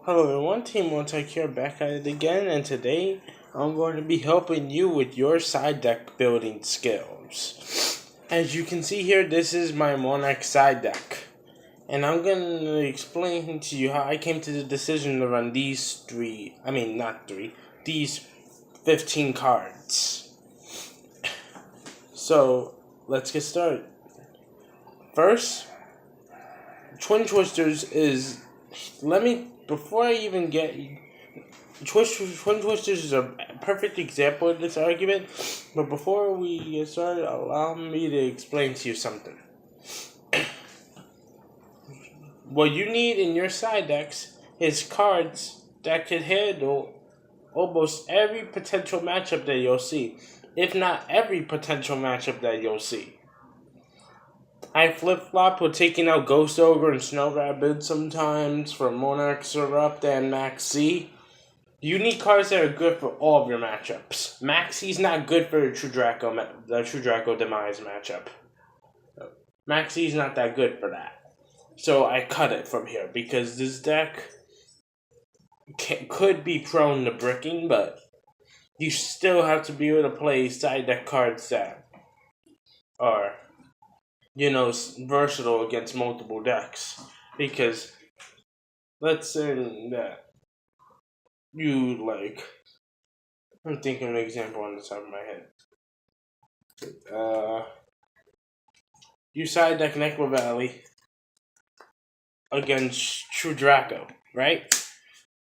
Hello everyone, Team Montek here, back at it again, and today I'm going to be helping you with your side deck building skills. As you can see here, this is my Monarch side deck, and I'm going to explain to you how I came to the decision to run these these 15 cards. So, let's get started. First, Twin Twisters is, before I even get, Twin Twisters is a perfect example of this argument, but before we get started, allow me to explain to you something. What you need in your side decks is cards that can handle almost every potential matchup that you'll see, if not every potential matchup that you'll see. I flip-flop with taking out Ghost Ogre and Snow Rabbit sometimes for Monarch Erupt and Max C. You need cards that are good for all of your matchups. Max C's not good for the True Draco Demise matchup. Max C's not that good for that. So I cut it from here because this deck could be prone to bricking, but you still have to be able to play side deck cards that are, versatile against multiple decks. Because let's say that I'm thinking of an example on the top of my head. You side deck Necro Valley against True Draco, right?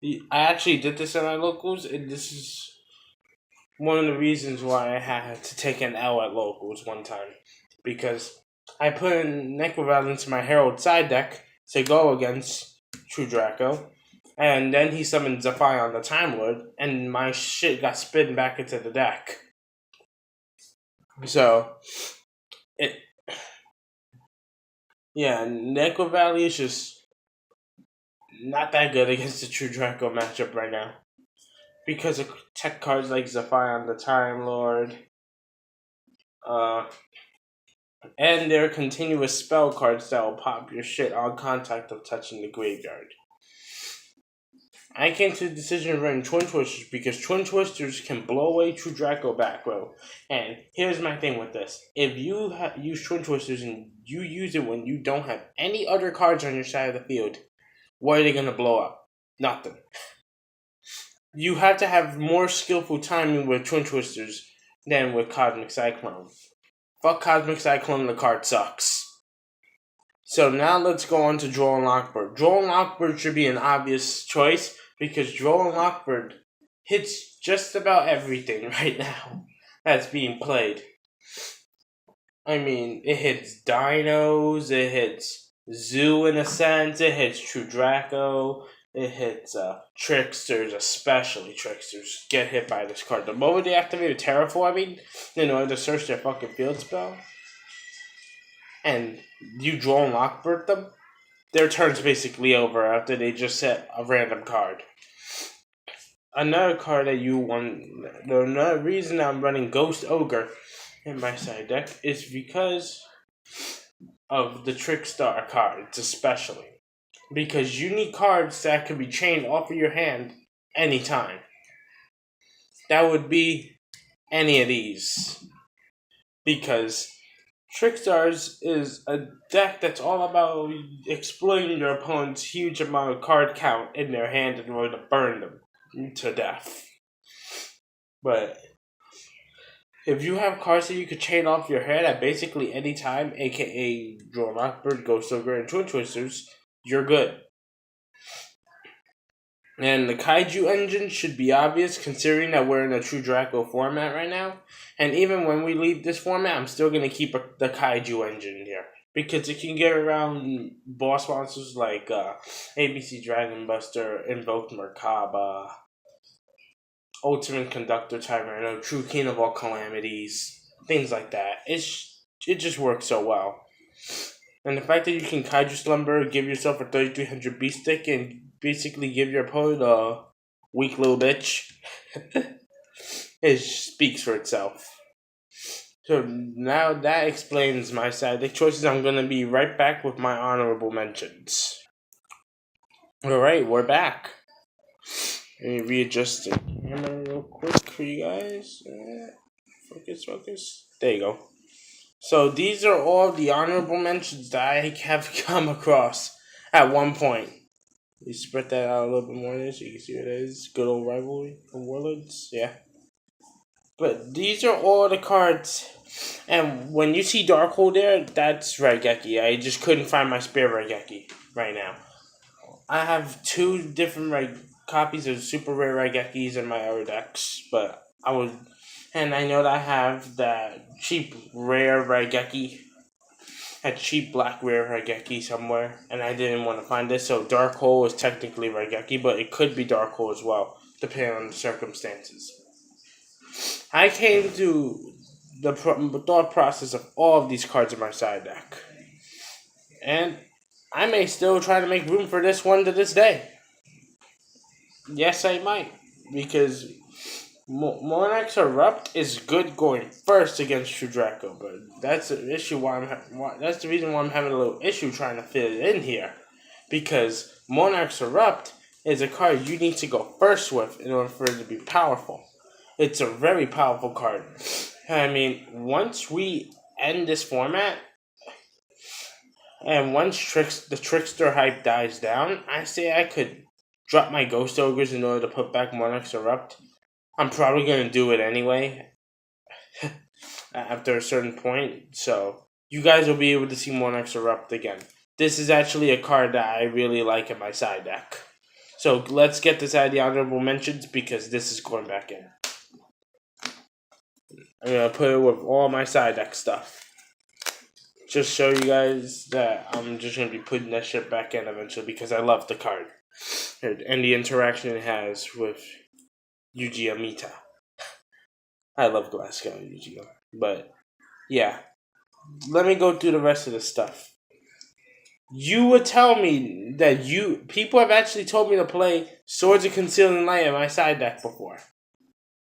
I actually did this in my locals, and this is one of the reasons why I had to take an L at locals one time. Because I put in Necro Valley into my Herald side deck to go against True Draco, and then he summoned Zephyr the Time Lord, and my shit got spin back into the deck. So, Necro Valley is just not that good against the True Draco matchup right now. Because of tech cards like Zephyr the Time Lord, and their continuous spell cards that will pop your shit on contact of touching the graveyard. I came to the decision of running Twin Twisters because Twin Twisters can blow away True Draco back row. And here's my thing with this. If you use Twin Twisters and you use it when you don't have any other cards on your side of the field, what are they going to blow up? Nothing. You have to have more skillful timing with Twin Twisters than with Cosmic Cyclone. Fuck Cosmic Cyclone, the card sucks. So now let's go on to Droll and Lockbird. Droll and Lockbird should be an obvious choice because Droll and Lockbird hits just about everything right now that's being played. I mean, it hits Dinos, it hits Zoo in a sense, it hits True Draco, it hits Tricksters, especially Tricksters get hit by this card. The moment they activate Terraforming in order to search their fucking field spell, and you draw and Lockbird them, their turn's basically over after they just set a random card. Another card that you want, another reason I'm running Ghost Ogre in my side deck is because of the Trickstar cards, especially. Because you need cards that can be chained off of your hand anytime. That would be any of these. Because Trickstars is a deck that's all about exploiting your opponent's huge amount of card count in their hand in order to burn them to death. But if you have cards that you could chain off your hand at basically any time, aka Draw Lockbird, Ghost Ogre, and Twin Twisters, you're good. And the Kaiju engine should be obvious considering that we're in a True Draco format right now. And even when we leave this format, I'm still going to keep the Kaiju engine here. Because it can get around boss monsters like ABC Dragon Buster, Invoked Merkaba, Ultimate Conductor Tyranno, True King of All Calamities, things like that. It just works so well. And the fact that you can Kaiju Slumber, give yourself a 3300 beast stick, and basically give your opponent a weak little bitch, it speaks for itself. So now that explains my side deck choices. I'm going to be right back with my honorable mentions. Alright, we're back. Let me readjust the camera real quick for you guys. Focus. There you go. So these are all the honorable mentions that I have come across at one point. We spread that out a little bit more there so you can see what it is. Good old rivalry of warlords, yeah. But these are all the cards. And when you see Darkhold there, that's Raigeki. I just couldn't find my spare Raigeki right now. I have 2 different copies of super rare Raigekis in my other decks, but I know that I have that cheap rare Raigeki, a cheap black rare Raigeki somewhere, and I didn't want to find this, so Dark Hole is technically Raigeki, but it could be Dark Hole as well, depending on the circumstances. I came to the thought process of all of these cards in my side deck, and I may still try to make room for this one to this day. Yes, I might, because Monarch's Erupt is good going first against True Draco, but that's the issue that's the reason why I'm having a little issue trying to fit it in here, because Monarch's Erupt is a card you need to go first with in order for it to be powerful. It's a very powerful card. I mean, once we end this format, and once the Trickster hype dies down, I say I could drop my Ghost Ogres in order to put back Monarch's Erupt. I'm probably going to do it anyway after a certain point, so you guys will be able to see Monarch's Erupt again. This is actually a card that I really like in my side deck. So let's get this out of the honorable mentions because this is going back in. I'm going to put it with all my side deck stuff. Just show you guys that I'm just going to be putting that shit back in eventually because I love the card. And the interaction it has with Yugioh Mita. I love Glasgow Yugioh. But, yeah. Let me go through the rest of the stuff. You would tell me that people have actually told me to play Swords of Concealing Light in my side deck before.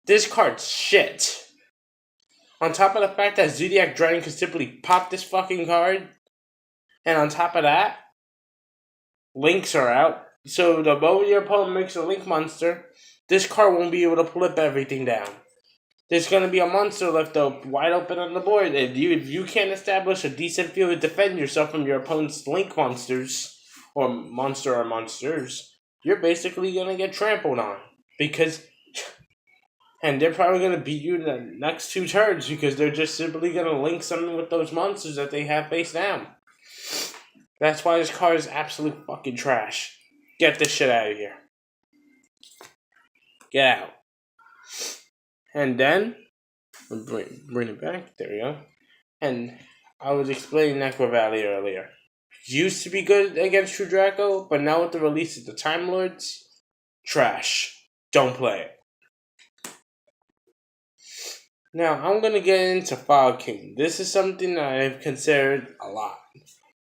This card's shit. On top of the fact that Zodiac Dragon could simply pop this fucking card, and on top of that, links are out. So the moment your opponent makes a link monster, this card won't be able to flip everything down. There's going to be a monster left wide open on the board. If you can't establish a decent field to defend yourself from your opponent's link monsters, or monsters, you're basically going to get trampled on. And they're probably going to beat you in the next 2 turns because they're just simply going to link something with those monsters that they have face down. That's why this card is absolute fucking trash. Get this shit out of here. Get out. And then, bring it back. There we go. And I was explaining Necro Valley earlier. Used to be good against True Draco, but now with the release of the Time Lords, trash. Don't play it. Now, I'm going to get into Fog King. This is something that I've considered a lot.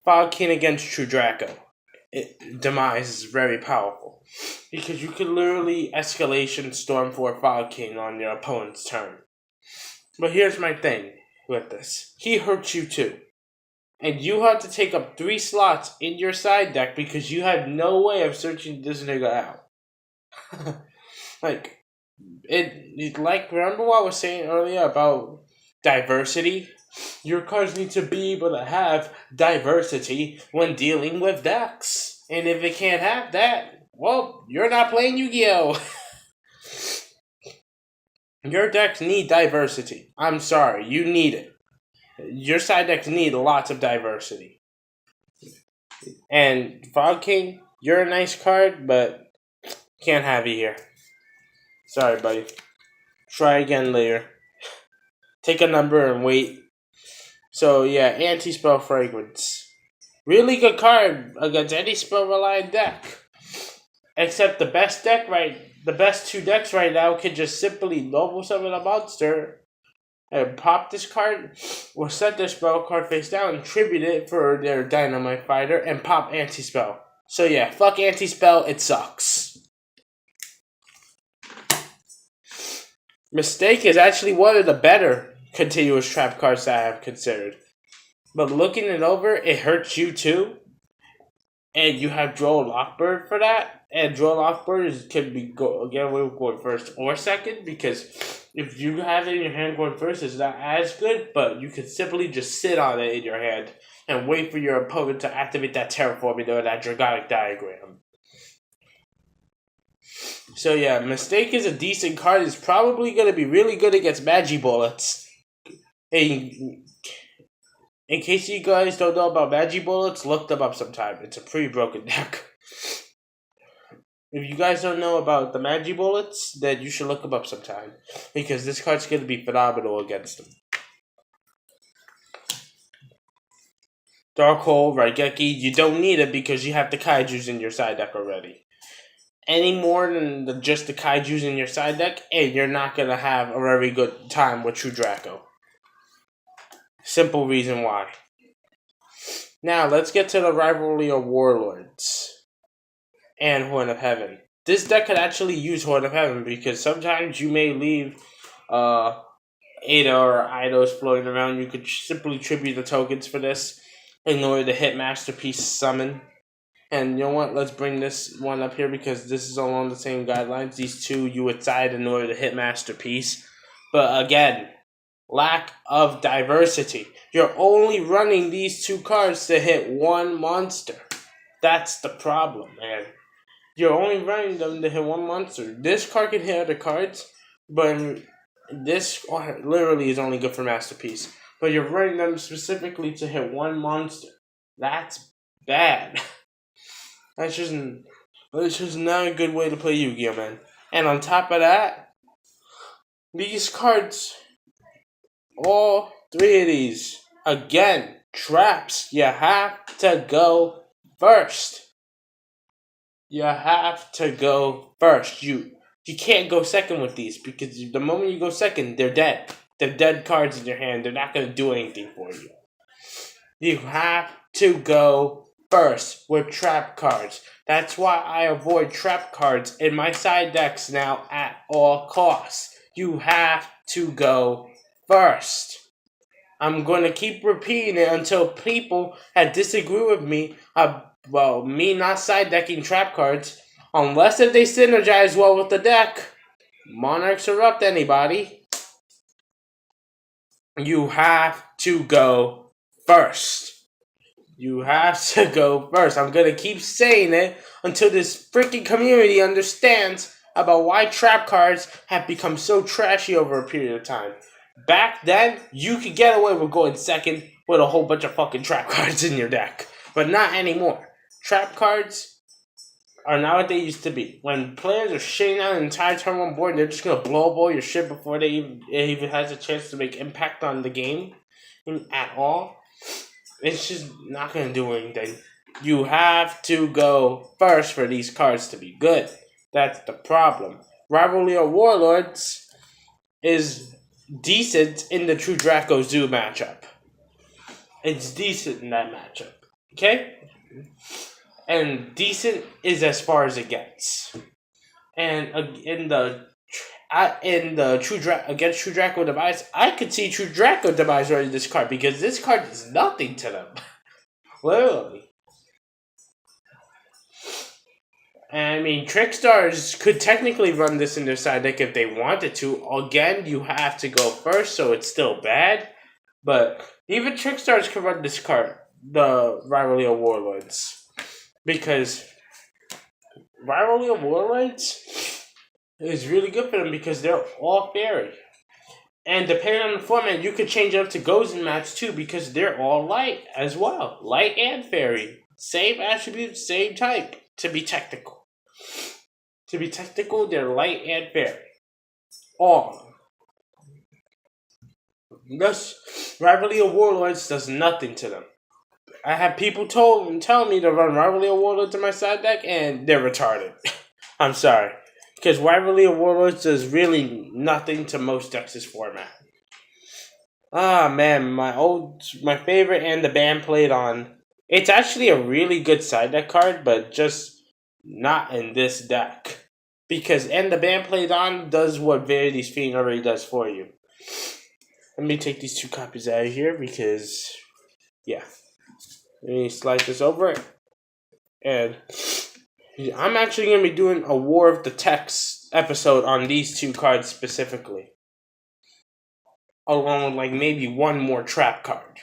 Fog King against True Draco. Demise is very powerful. Because you can literally escalation storm for Fog King on your opponent's turn. But here's my thing with this. He hurts you too. And you have to take up 3 slots in your side deck because you have no way of searching this nigga out. Remember what I was saying earlier about diversity? Your cards need to be able to have diversity when dealing with decks. And if it can't have that, well, you're not playing Yu-Gi-Oh! Your decks need diversity. I'm sorry, you need it. Your side decks need lots of diversity. And Fog King, you're a nice card, but can't have you here. Sorry, buddy. Try again later. Take a number and wait. So, yeah, Anti-Spell Fragrance. Really good card against any spell-reliant deck. Except the best 2 decks right now can just simply noble summon a monster and pop this card, or set their spell card face down and tribute it for their Dynamite Fighter and pop Anti-Spell. So yeah, fuck Anti-Spell, it sucks. Mistake is actually one of the better continuous trap cards that I have considered. But looking it over, it hurts you too. and you have Joel Lockbird for that, and Joel Lockbird can get away with going first or second, because if you have it in your hand going first, it's not as good, but you can simply just sit on it in your hand and wait for your opponent to activate that terraforming or that dragonic diagram. So yeah, Mistake is a decent card. It's probably going to be really good against Magi Bullets. Hey, in case you guys don't know about Magi Bullets, look them up sometime. It's a pretty broken deck. If you guys don't know about the Magi Bullets, then you should look them up sometime, because this card's going to be phenomenal against them. Dark Hole, Raigeki, you don't need it because you have the Kaijus in your side deck already. Any more than just the Kaijus in your side deck, and you're not going to have a very good time with True Draco. Simple reason why. Now, let's get to the Rivalry of Warlords and Horn of Heaven. This deck could actually use Horn of Heaven, because sometimes you may leave Ada or Eidos floating around. You could simply tribute the tokens for this in order to hit Masterpiece Summon. And you know what? Let's bring this one up here, because this is along the same guidelines. These two you would side in order to hit Masterpiece. But again, lack of diversity. You're only running these two cards to hit one monster. That's the problem, man. You're only running them to hit one monster. This card can hit other cards, but this literally is only good for Masterpiece. But you're running them specifically to hit one monster. That's bad. That's just not a good way to play Yu-Gi-Oh, man. And on top of that, these cards, all three of these, again, traps. You have to go first. You have to go first. You can't go second with these, because the moment you go second, they're dead. They're dead cards in your hand. They're not going to do anything for you. You have to go first with trap cards. That's why I avoid trap cards in my side decks now at all costs. You have to go first. I'm going to keep repeating it until people that disagree with me about me not side decking trap cards, unless if they synergize well with the deck. Monarchs Erupt, anybody. You have to go first. You have to go first. I'm going to keep saying it until this freaking community understands about why trap cards have become so trashy over a period of time. Back then, you could get away with going second with a whole bunch of fucking trap cards in your deck. But not anymore. Trap cards are not what they used to be. When players are shitting out an entire turn one board, they're just going to blow up all your shit before it even has a chance to make impact on the game at all. It's just not going to do anything. You have to go first for these cards to be good. That's the problem. Rivalry of Warlords is decent in the True Draco Zoo matchup. It's decent in that matchup. Okay? And decent is as far as it gets. And against True Draco Demise, I could see True Draco Demise running this card, because this card is nothing to them. Literally. I mean, Trickstars could technically run this in their side deck if they wanted to. Again, you have to go first, so it's still bad. But even Trickstars can run this card, the Rivalry of Warlords. Because Rivalry of Warlords is really good for them, because they're all fairy. And depending on the format, you could change it up to Gozen Match too, because they're all light as well. Light and fairy. Same attributes, same type, to be technical. To be technical, they're light and fairy. All. Thus, Rivalry of Warlords does nothing to them. I have people tell me to run Rivalry of Warlords in my side deck, and they're retarded. I'm sorry. Because Rivalry of Warlords does really nothing to most decks' format. Ah, man, my favorite and the band played on. It's actually a really good side deck card, but just not in this deck. Because and the band played on does what Verity's Fiend already does for you. Let me take these two copies out of here, because, yeah. Let me slide this over. And I'm actually going to be doing a War of the Techs episode on these two cards specifically. Along with like maybe one more trap card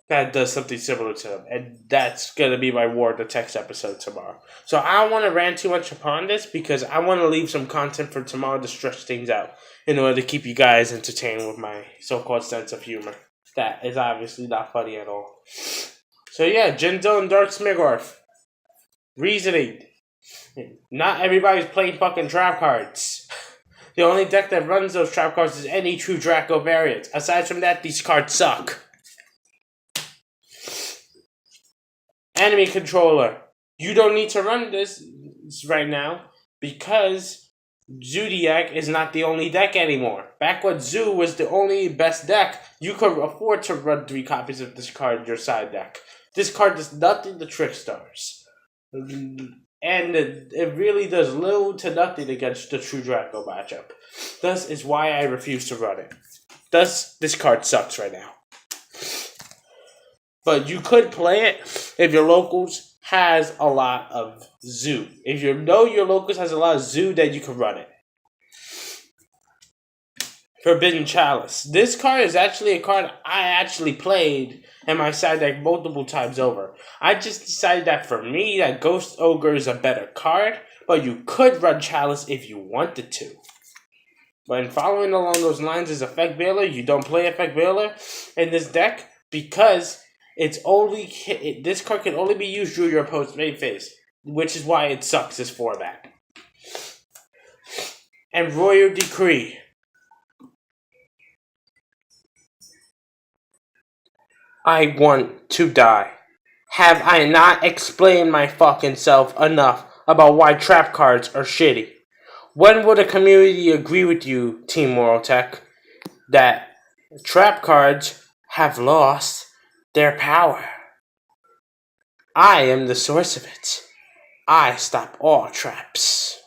that does something similar to them. And that's going to be my War of the Techs episode tomorrow. So I don't want to rant too much upon this because I want to leave some content for tomorrow to stretch things out in order to keep you guys entertained with my so-called sense of humor. That is obviously not funny at all. So yeah, Jinzo and Dark Smigorth. Reasoning. Not everybody's playing fucking trap cards. The only deck that runs those trap cards is any true Draco variant. Aside from that, these cards suck. Enemy controller. You don't need to run this right now because Zodiac is not the only deck anymore. Back when Zoo was the only best deck, you could afford to run 3 copies of this card in your side deck. This card does nothing to Trickstars. And it really does little to nothing against the True Draco matchup. Thus is why I refuse to run it. Thus, this card sucks right now. But you could play it if your locals has a lot of Zoo. If you know your locals has a lot of Zoo, then you can run it. Forbidden Chalice. This card is actually a card I actually played in my side deck multiple times over. I just decided that for me, that Ghost Ogre is a better card, but you could run Chalice if you wanted to. But in following along those lines as Effect Veiler, you don't play Effect Veiler in this deck because this card can only be used through your opponent's main phase, which is why it sucks this format. And Royal Decree. I want to die. Have I not explained my fucking self enough about why trap cards are shitty? When will the community agree with you, Team Moral Tech, that trap cards have lost their power? I am the source of it. I stop all traps.